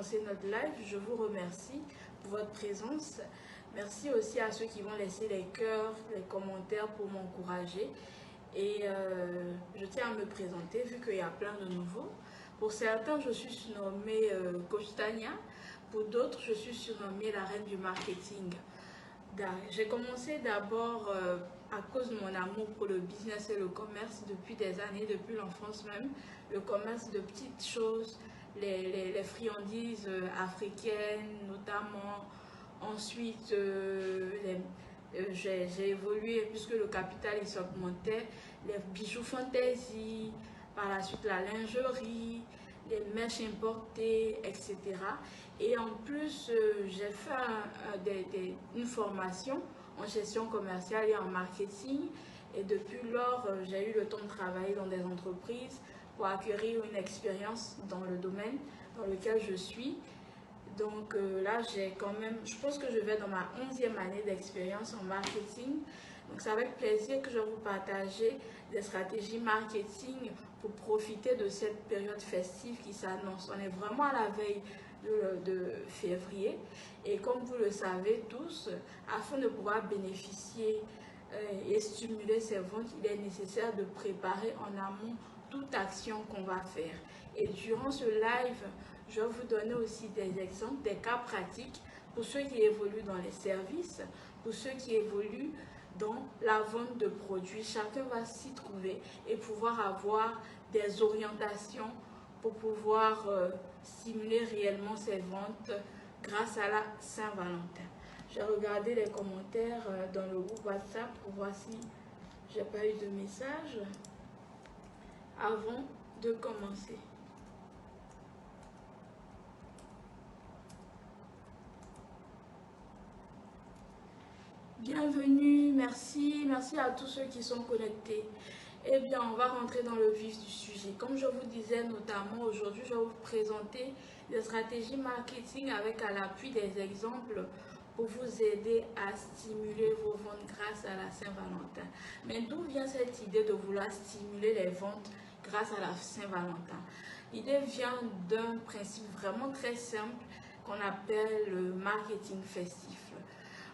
commencer notre live, je vous remercie pour votre présence. Merci aussi à ceux qui vont laisser les cœurs, les commentaires pour m'encourager. Et je tiens à me présenter vu qu'il y a plein de nouveaux. Pour certains, je suis surnommée Coach Tania. Pour d'autres, je suis surnommée la reine du marketing. J'ai commencé d'abord à cause de mon amour pour le business et le commerce depuis des années, depuis l'enfance même. Le commerce de petites choses, les friandises africaines notamment. Ensuite, j'ai évolué puisque le capital il s'augmentait. Les bijoux fantaisie, par la suite la lingerie, les mèches importées, etc. Et en plus, j'ai fait une formation en gestion commerciale et en marketing. Et depuis lors, j'ai eu le temps de travailler dans des entreprises pour acquérir une expérience dans le domaine dans lequel je suis. Donc là, j'ai quand même, je pense que je vais dans ma 11e année d'expérience en marketing. Donc c'est avec plaisir que je vais vous partager des stratégies marketing pour profiter de cette période festive qui s'annonce. On est vraiment à la veille de février et comme vous le savez tous, afin de pouvoir bénéficier et stimuler ces ventes, il est nécessaire de préparer en amont toute action qu'on va faire. Et durant ce live, je vais vous donner aussi des exemples, des cas pratiques pour ceux qui évoluent dans les services, pour ceux qui évoluent dans la vente de produits. Chacun va s'y trouver et pouvoir avoir des orientations pour pouvoir stimuler réellement ses ventes grâce à la Saint-Valentin. J'ai regardé les commentaires dans le groupe WhatsApp pour voir si j'ai pas eu de message avant de commencer. Bienvenue, merci à tous ceux qui sont connectés. Eh bien, on va rentrer dans le vif du sujet. Comme je vous disais notamment aujourd'hui, je vais vous présenter des stratégies marketing avec à l'appui des exemples pour vous aider à stimuler vos ventes grâce à la Saint-Valentin. Mais d'où vient cette idée de vouloir stimuler les ventes grâce à la Saint-Valentin? L'idée vient d'un principe vraiment très simple qu'on appelle le marketing festif.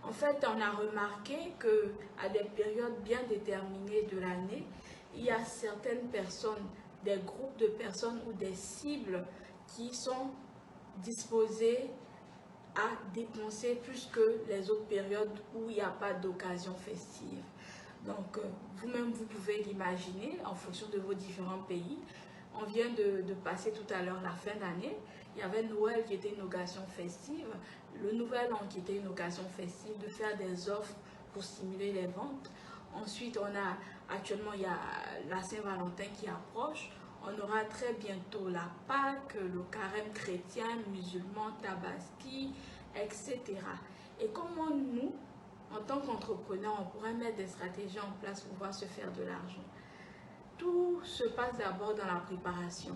En fait, on a remarqué qu'à des périodes bien déterminées de l'année, il y a certaines personnes, des groupes de personnes ou des cibles qui sont disposées à dépenser plus que les autres périodes où il n'y a pas d'occasion festive. Donc, vous-même, vous pouvez l'imaginer en fonction de vos différents pays. On vient de passer tout à l'heure la fin d'année. Il y avait Noël qui était une occasion festive, le Nouvel An qui était une occasion festive, de faire des offres pour stimuler les ventes. Ensuite, actuellement, il y a la Saint-Valentin qui approche. On aura très bientôt la Pâque, le carême chrétien, musulman, tabaski, etc. Et comment nous, en tant qu'entrepreneurs, on pourrait mettre des stratégies en place pour pouvoir se faire de l'argent? Tout se passe d'abord dans la préparation.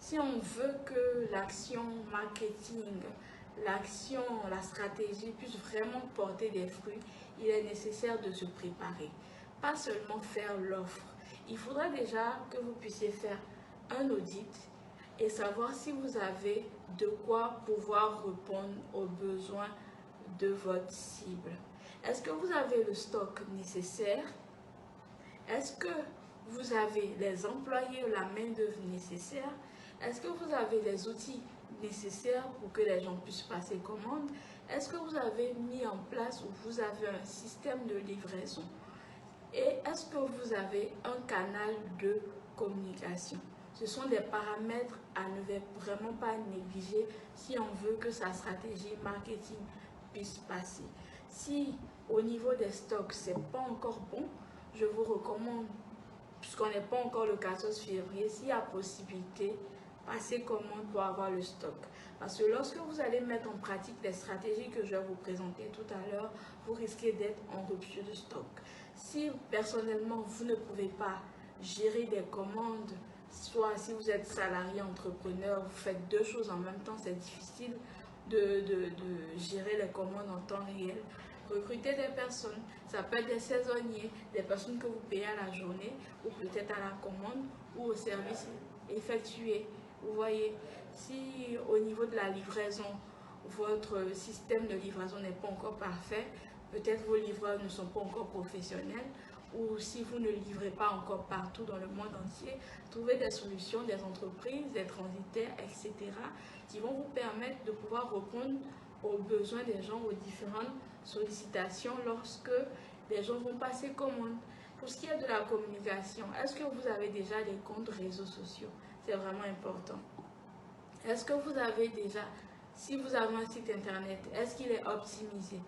Si on veut que l'action marketing, la stratégie puisse vraiment porter des fruits, il est nécessaire de se préparer. Pas seulement faire l'offre. Il faudra déjà que vous puissiez faire un audit et savoir si vous avez de quoi pouvoir répondre aux besoins de votre cible. Est-ce que vous avez le stock nécessaire? Est-ce que vous avez les employés ou la main-d'œuvre nécessaire? Est-ce que vous avez les outils nécessaires pour que les gens puissent passer commande? Est-ce que vous avez mis en place ou vous avez un système de livraison? Et est-ce que vous avez un canal de communication? Ce sont des paramètres à ne vraiment pas négliger si on veut que sa stratégie marketing puisse passer. Si au niveau des stocks, ce n'est pas encore bon, je vous recommande, puisqu'on n'est pas encore le 14 février, s'il y a possibilité, passez commande pour avoir le stock. Parce que lorsque vous allez mettre en pratique les stratégies que je vais vous présenter tout à l'heure, vous risquez d'être en rupture de stock. Si personnellement, vous ne pouvez pas gérer des commandes, soit si vous êtes salarié, entrepreneur, vous faites deux choses en même temps, c'est difficile de gérer les commandes en temps réel. Recruter des personnes, ça peut être des saisonniers, des personnes que vous payez à la journée ou peut-être à la commande ou au service effectué Vous voyez, si au niveau de la livraison, votre système de livraison n'est pas encore parfait, peut-être vos livreurs ne sont pas encore professionnels, ou si vous ne livrez pas encore partout dans le monde entier, trouvez des solutions, des entreprises, des transitaires, etc., qui vont vous permettre de pouvoir répondre aux besoins des gens, aux différentes sollicitations lorsque les gens vont passer commande. Pour ce qui est de la communication, est-ce que vous avez déjà des comptes réseaux sociaux? C'est vraiment important. Est-ce que vous avez déjà, si vous avez un site internet, est-ce qu'il est optimisé?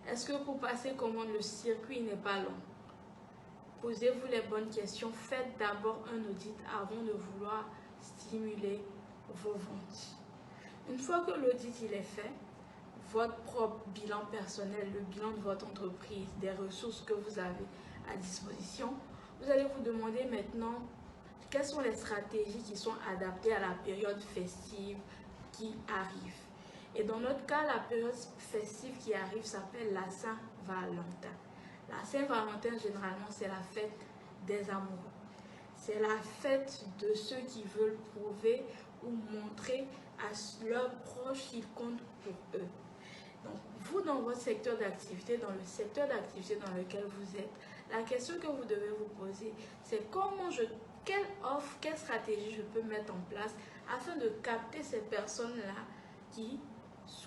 Est-ce que pour passer commande, le circuit n'est pas long? Posez-vous les bonnes questions. Faites d'abord un audit avant de vouloir stimuler vos ventes. Une fois que l'audit il est fait, votre propre bilan personnel, le bilan de votre entreprise, des ressources que vous avez à disposition, vous allez vous demander maintenant quelles sont les stratégies qui sont adaptées à la période festive qui arrive. Et dans notre cas, la période festive qui arrive s'appelle la Saint-Valentin. La Saint-Valentin, généralement, c'est la fête des amoureux. C'est la fête de ceux qui veulent prouver ou montrer à leurs proches qu'ils comptent pour eux. Donc, vous, dans votre secteur d'activité, dans le secteur d'activité dans lequel vous êtes, la question que vous devez vous poser, c'est quelle offre, quelle stratégie je peux mettre en place afin de capter ces personnes-là qui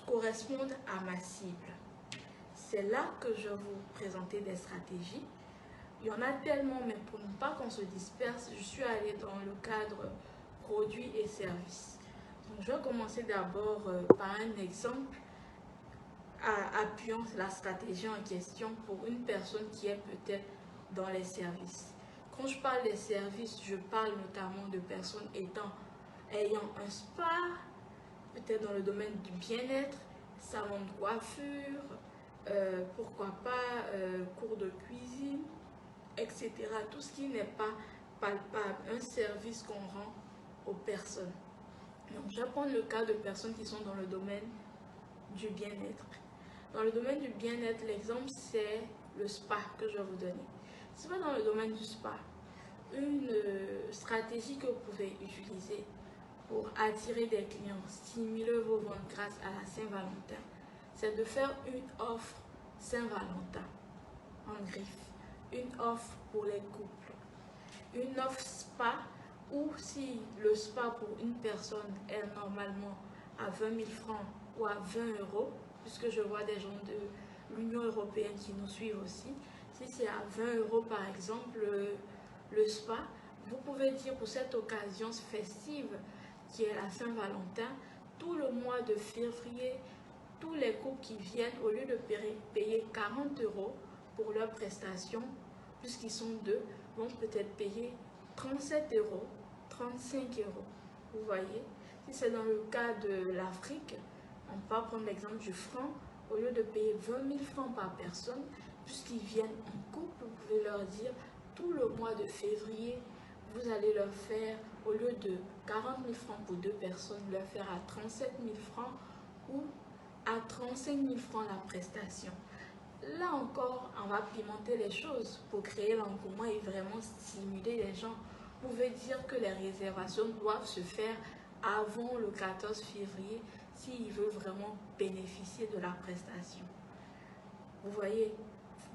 correspondent à ma cible. C'est là que je vais vous présenter des stratégies. Il y en a tellement, mais pour ne pas qu'on se disperse, je suis allée dans le cadre produits et services. Donc, je vais commencer d'abord par un exemple appuyant la stratégie en question pour une personne qui est peut-être dans les services. Quand je parle des services, je parle notamment de personnes ayant un spa, peut-être dans le domaine du bien-être, salon de coiffure, pourquoi pas cours de cuisine, etc. Tout ce qui n'est pas palpable, un service qu'on rend aux personnes. Donc, je vais prendre le cas de personnes qui sont dans le domaine du bien-être. Dans le domaine du bien-être, l'exemple, c'est le spa que je vais vous donner. Si vous êtes dans le domaine du spa, une stratégie que vous pouvez utiliser pour attirer des clients, stimuler vos ventes grâce à la Saint-Valentin, c'est de faire une offre Saint-Valentin en griffe, une offre pour les couples, une offre spa où si le spa pour une personne est normalement à 20 000 francs ou à 20 euros, puisque je vois des gens de l'Union européenne qui nous suivent aussi, si c'est à 20 euros par exemple le spa, vous pouvez dire pour cette occasion festive qui est la Saint-Valentin, tout le mois de février, tous les couples qui viennent, au lieu de payer 40 euros pour leur prestation, puisqu'ils sont deux, vont peut-être payer 37 euros, 35 euros. Vous voyez, si c'est dans le cas de l'Afrique, on peut prendre l'exemple du franc, au lieu de payer 20 000 francs par personne, puisqu'ils viennent en couple, vous pouvez leur dire tout le mois de février, vous allez leur faire, au lieu de 40 000 francs pour deux personnes, leur faire à 37 000 francs ou à 35 000 francs la prestation. Là encore, on va pimenter les choses pour créer l'engouement et vraiment stimuler les gens. Vous pouvez dire que les réservations doivent se faire avant le 14 février s'ils veulent vraiment bénéficier de la prestation. Vous voyez,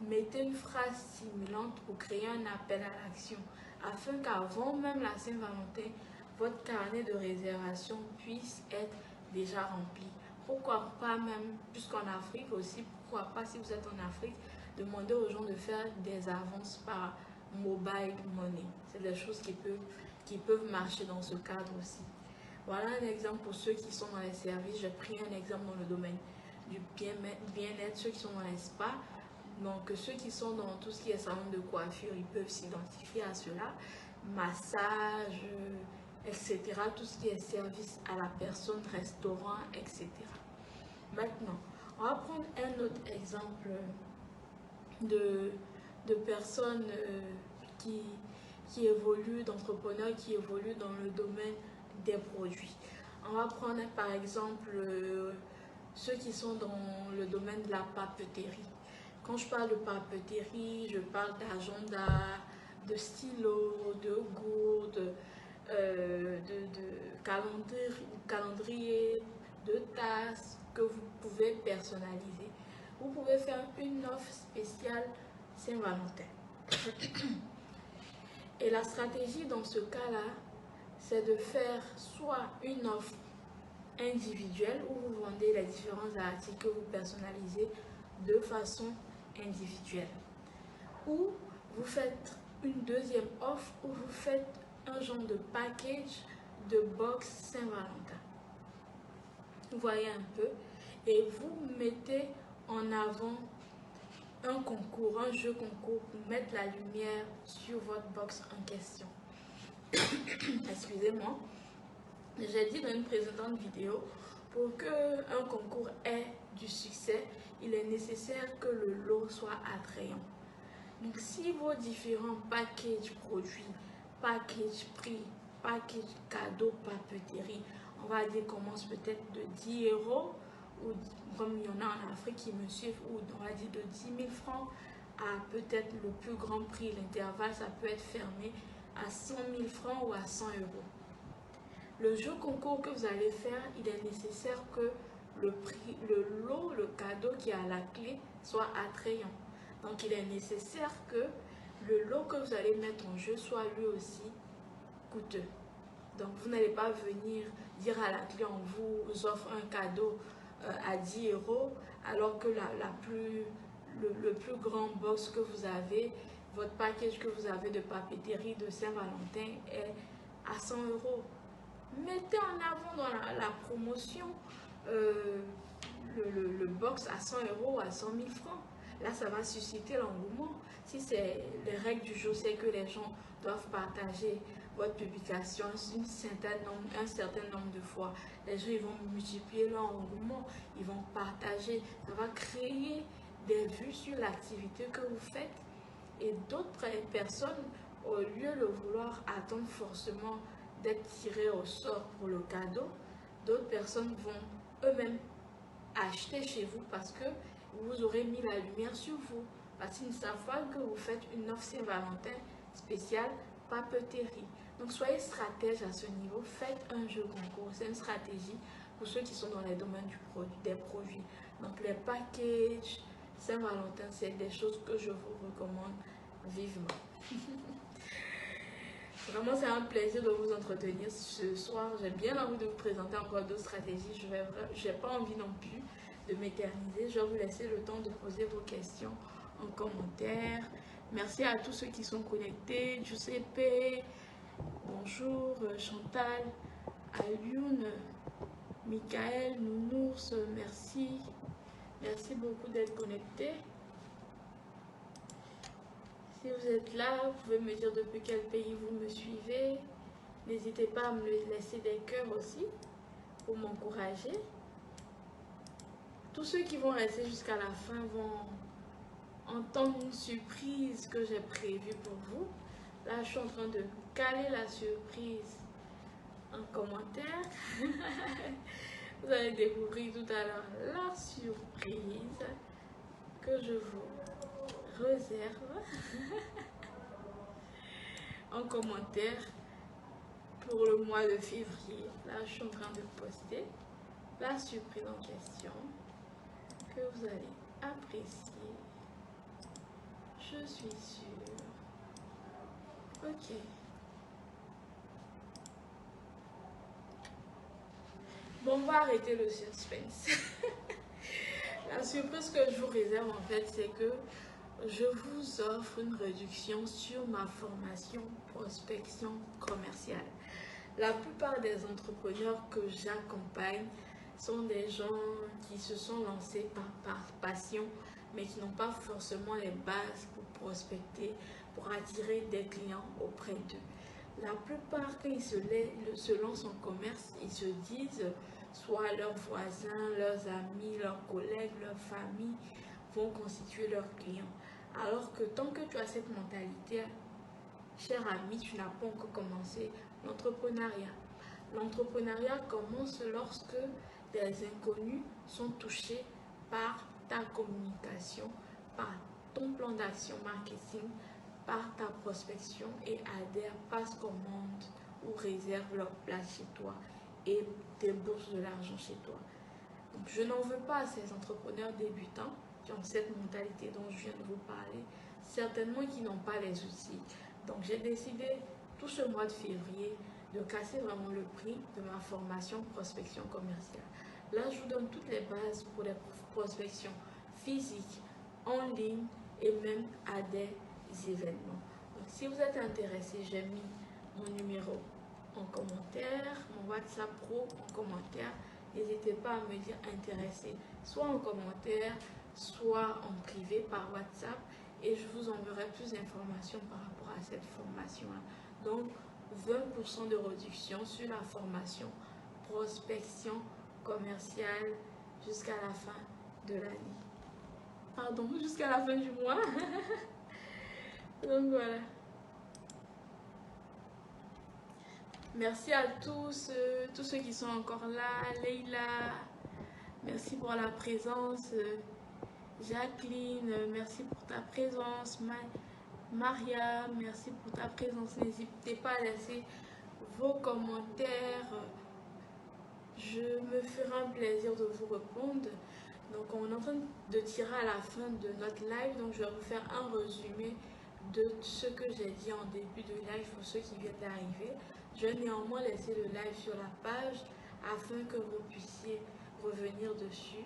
mettez une phrase stimulante pour créer un appel à l'action afin qu'avant même la Saint-Valentin, votre carnet de réservation puisse être déjà rempli. Pourquoi pas même, puisqu'en Afrique aussi, pourquoi pas si vous êtes en Afrique, demander aux gens de faire des avances par mobile money. C'est des choses qui peuvent marcher dans ce cadre aussi. Voilà un exemple pour ceux qui sont dans les services. J'ai pris un exemple dans le domaine du bien-être, ceux qui sont dans les spas. Donc ceux qui sont dans tout ce qui est salon de coiffure, ils peuvent s'identifier à cela. Massage, etc. Tout ce qui est service à la personne, restaurant, etc. Maintenant, on va prendre un autre exemple de personnes qui évoluent, d'entrepreneurs qui évoluent dans le domaine des produits. On va prendre par exemple ceux qui sont dans le domaine de la papeterie. Quand je parle de papeterie, je parle d'agenda, de stylos, de gourdes, calendrier, de tasses que vous pouvez personnaliser. Vous pouvez faire une offre spéciale Saint-Valentin. Et la stratégie dans ce cas-là, c'est de faire soit une offre individuelle où vous vendez les différents articles que vous personnalisez de façon individuelle. Ou vous faites une deuxième offre où vous faites un genre de package de box Saint-Valentin. Vous voyez un peu. Et vous mettez en avant un concours, un jeu concours pour mettre la lumière sur votre box en question. Excusez-moi. J'ai dit dans une précédente vidéo, pour qu'un concours ait du succès, il est nécessaire que le lot soit attrayant. Donc si vos différents packages produits, package prix, package cadeau, papeterie, on va dire commence peut-être de 10 €, ou comme il y en a en Afrique qui me suivent, ou on va dire de 10 000 francs à peut-être le plus grand prix, l'intervalle ça peut être fermé à 100 000 francs ou à 100 €. Le jeu concours que vous allez faire, il est nécessaire que le prix, le lot, le cadeau qui est à la clé soit attrayant. Donc il est nécessaire que le lot que vous allez mettre en jeu soit lui aussi coûteux. Donc vous n'allez pas venir dire à la clé on vous offre un cadeau à 10 € alors que le plus grand box que vous avez, votre package que vous avez de papeterie de Saint-Valentin est à 100 €. Mettez en avant dans la promotion le box à 100 € ou à 100 000 francs. Là, ça va susciter l'engouement. Si c'est les règles du jeu, c'est que les gens doivent partager votre publication un certain nombre de fois. Les gens ils vont multiplier leur engouement, ils vont partager. Ça va créer des vues sur l'activité que vous faites. Et d'autres personnes, au lieu de vouloir attendre forcément d'être tirés au sort pour le cadeau, d'autres personnes vont eux-mêmes acheter chez vous parce que vous aurez mis la lumière sur vous. Parce qu'ils ne savent pas que vous faites une offre Saint-Valentin spéciale papeterie. Donc soyez stratège à ce niveau, faites un jeu concours. C'est une stratégie pour ceux qui sont dans les domaines des produits. Donc les packages Saint-Valentin, c'est des choses que je vous recommande vivement. Vraiment, c'est un plaisir de vous entretenir ce soir. J'ai bien envie de vous présenter encore d'autres stratégies. Je n'ai pas envie non plus de m'éterniser. Je vais vous laisser le temps de poser vos questions en commentaire. Merci à tous ceux qui sont connectés. Giuseppe, bonjour. Chantal, Alioune, Michael, Nounours, merci. Merci beaucoup d'être connectés. Si vous êtes là, vous pouvez me dire depuis quel pays vous me suivez. N'hésitez pas à me laisser des cœurs aussi pour m'encourager. Tous ceux qui vont rester jusqu'à la fin vont entendre une surprise que j'ai prévue pour vous. Là, je suis en train de caler la surprise en commentaire. Vous allez découvrir tout à l'heure la surprise que je vous réserve en commentaire pour le mois de février. Là, je suis en train de poster la surprise en question que vous allez apprécier. Je suis sûre. Ok. Bon, on va arrêter le suspense. La surprise que je vous réserve en fait, c'est que je vous offre une réduction sur ma formation prospection commerciale. La plupart des entrepreneurs que j'accompagne sont des gens qui se sont lancés par passion, mais qui n'ont pas forcément les bases pour prospecter, pour attirer des clients auprès d'eux. La plupart, quand ils se lancent en commerce, ils se disent soit leurs voisins, leurs amis, leurs collègues, leur famille vont constituer leurs clients. Alors que tant que tu as cette mentalité, cher ami, tu n'as pas encore commencé l'entrepreneuriat. L'entrepreneuriat commence lorsque des inconnus sont touchés par ta communication, par ton plan d'action marketing, par ta prospection et adhèrent, passent commande ou réservent leur place chez toi et déboursent de l'argent chez toi. Donc, je n'en veux pas à ces entrepreneurs débutants qui ont cette mentalité dont je viens de vous parler, certainement qui n'ont pas les outils. Donc, j'ai décidé tout ce mois de février de casser vraiment le prix de ma formation prospection commerciale. Là, je vous donne toutes les bases pour les prospections physiques, en ligne et même à des événements. Donc, si vous êtes intéressé, j'ai mis mon numéro en commentaire, mon WhatsApp pro en commentaire. N'hésitez pas à me dire intéressé, soit en commentaire, soit en privé par WhatsApp, et je vous enverrai plus d'informations par rapport à cette formation-là. Donc, 20% de réduction sur la formation prospection commerciale jusqu'à la fin de l'année. Pardon, jusqu'à la fin du mois. Donc voilà. Merci à tous ceux qui sont encore là. Leïla, merci pour la présence. Jacqueline, merci pour ta présence. Maria, merci pour ta présence. N'hésitez pas à laisser vos commentaires. Je me ferai un plaisir de vous répondre. Donc, on est en train de tirer à la fin de notre live. Donc, je vais vous faire un résumé de ce que j'ai dit en début de live pour ceux qui viennent d'arriver. Je vais néanmoins laisser le live sur la page afin que vous puissiez revenir dessus.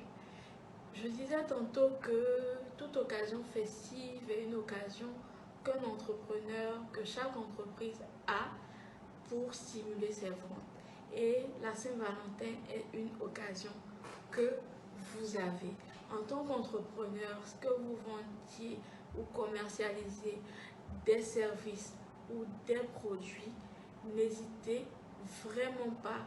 Je disais tantôt que toute occasion festive est une occasion qu'un entrepreneur, que chaque entreprise a pour stimuler ses ventes. Et la Saint-Valentin est une occasion que vous avez. En tant qu'entrepreneur, ce que vous vendiez ou commercialisez des services ou des produits, n'hésitez vraiment pas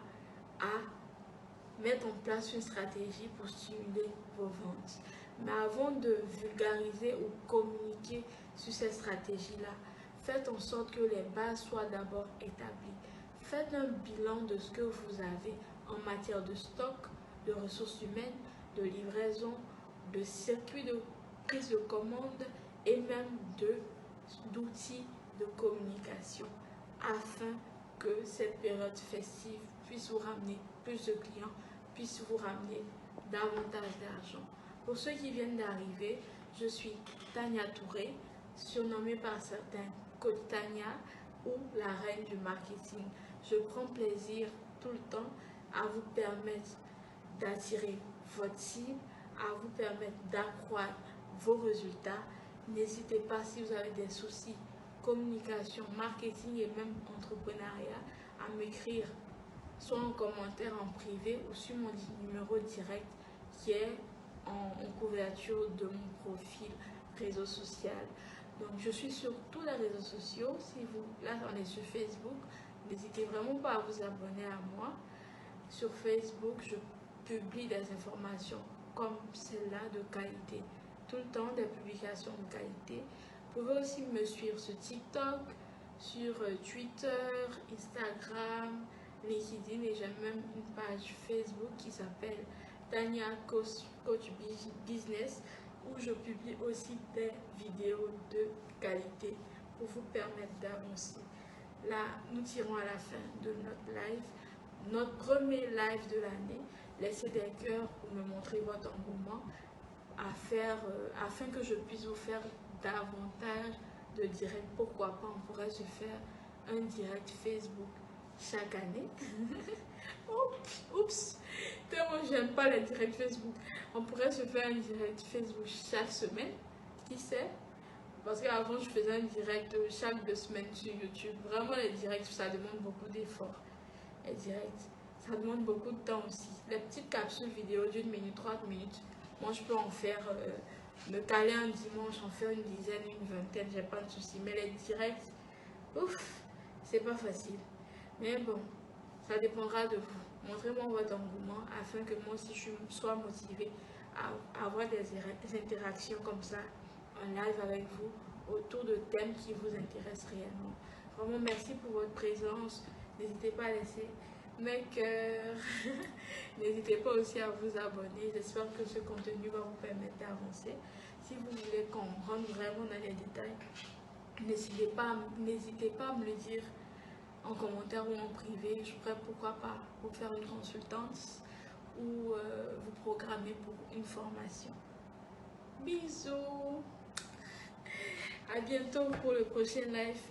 à mettre en place une stratégie pour stimuler vos ventes. Mais avant de vulgariser ou communiquer sur cette stratégie-là, faites en sorte que les bases soient d'abord établies. Faites un bilan de ce que vous avez en matière de stock, de ressources humaines, de livraison, de circuits de prise de commande et même d'outils de communication afin que cette période festive puisse vous ramener plus de clients, puisse vous ramener davantage d'argent. Pour ceux qui viennent d'arriver, je suis Tania Touré, surnommée par certains Coach Tania ou la reine du marketing. Je prends plaisir tout le temps à vous permettre d'attirer votre cible, à vous permettre d'accroître vos résultats. N'hésitez pas, si vous avez des soucis communication, marketing et même entrepreneuriat, à m'écrire soit en commentaire en privé ou sur mon numéro direct qui est en couverture de mon profil réseau social. Donc je suis sur tous les réseaux sociaux. Si vous, là on est sur Facebook, n'hésitez vraiment pas à vous abonner à moi. Sur Facebook, je publie des informations comme celle-là de qualité. Tout le temps des publications de qualité. Vous pouvez aussi me suivre sur TikTok, sur Twitter, Instagram, LinkedIn, et j'ai même une page Facebook qui s'appelle Tania Coach Business, où je publie aussi des vidéos de qualité pour vous permettre d'avancer. Là, nous tirons à la fin de notre live, notre premier live de l'année. Laissez des cœurs pour me montrer votre engouement afin que je puisse vous faire davantage de direct. Pourquoi pas, on pourrait se faire un direct Facebook chaque année. Oups, tellement j'aime pas les directs Facebook. On pourrait se faire un direct Facebook chaque semaine, qui sait? Parce qu'avant je faisais un direct chaque 2 semaines sur YouTube. Vraiment les directs, ça demande beaucoup d'efforts. Les directs, ça demande beaucoup de temps aussi. Les petites capsules vidéo d'1 minute, 30 minutes, moi je peux en faire, me caler un dimanche, en faire une dizaine, une vingtaine, j'ai pas de soucis. Mais les directs, ouf, c'est pas facile. Mais bon, ça dépendra de vous. Montrez-moi votre engouement afin que moi aussi je sois motivée à avoir des interactions comme ça en live avec vous autour de thèmes qui vous intéressent réellement. Vraiment, merci pour votre présence. N'hésitez pas à laisser mes cœurs. N'hésitez pas aussi à vous abonner. J'espère que ce contenu va vous permettre d'avancer. Si vous voulez qu'on rentre vraiment dans les détails, n'hésitez pas à me le dire en commentaire ou en privé. Je pourrais pourquoi pas vous faire une consultance ou vous programmer pour une formation. Bisous, à bientôt pour le prochain live.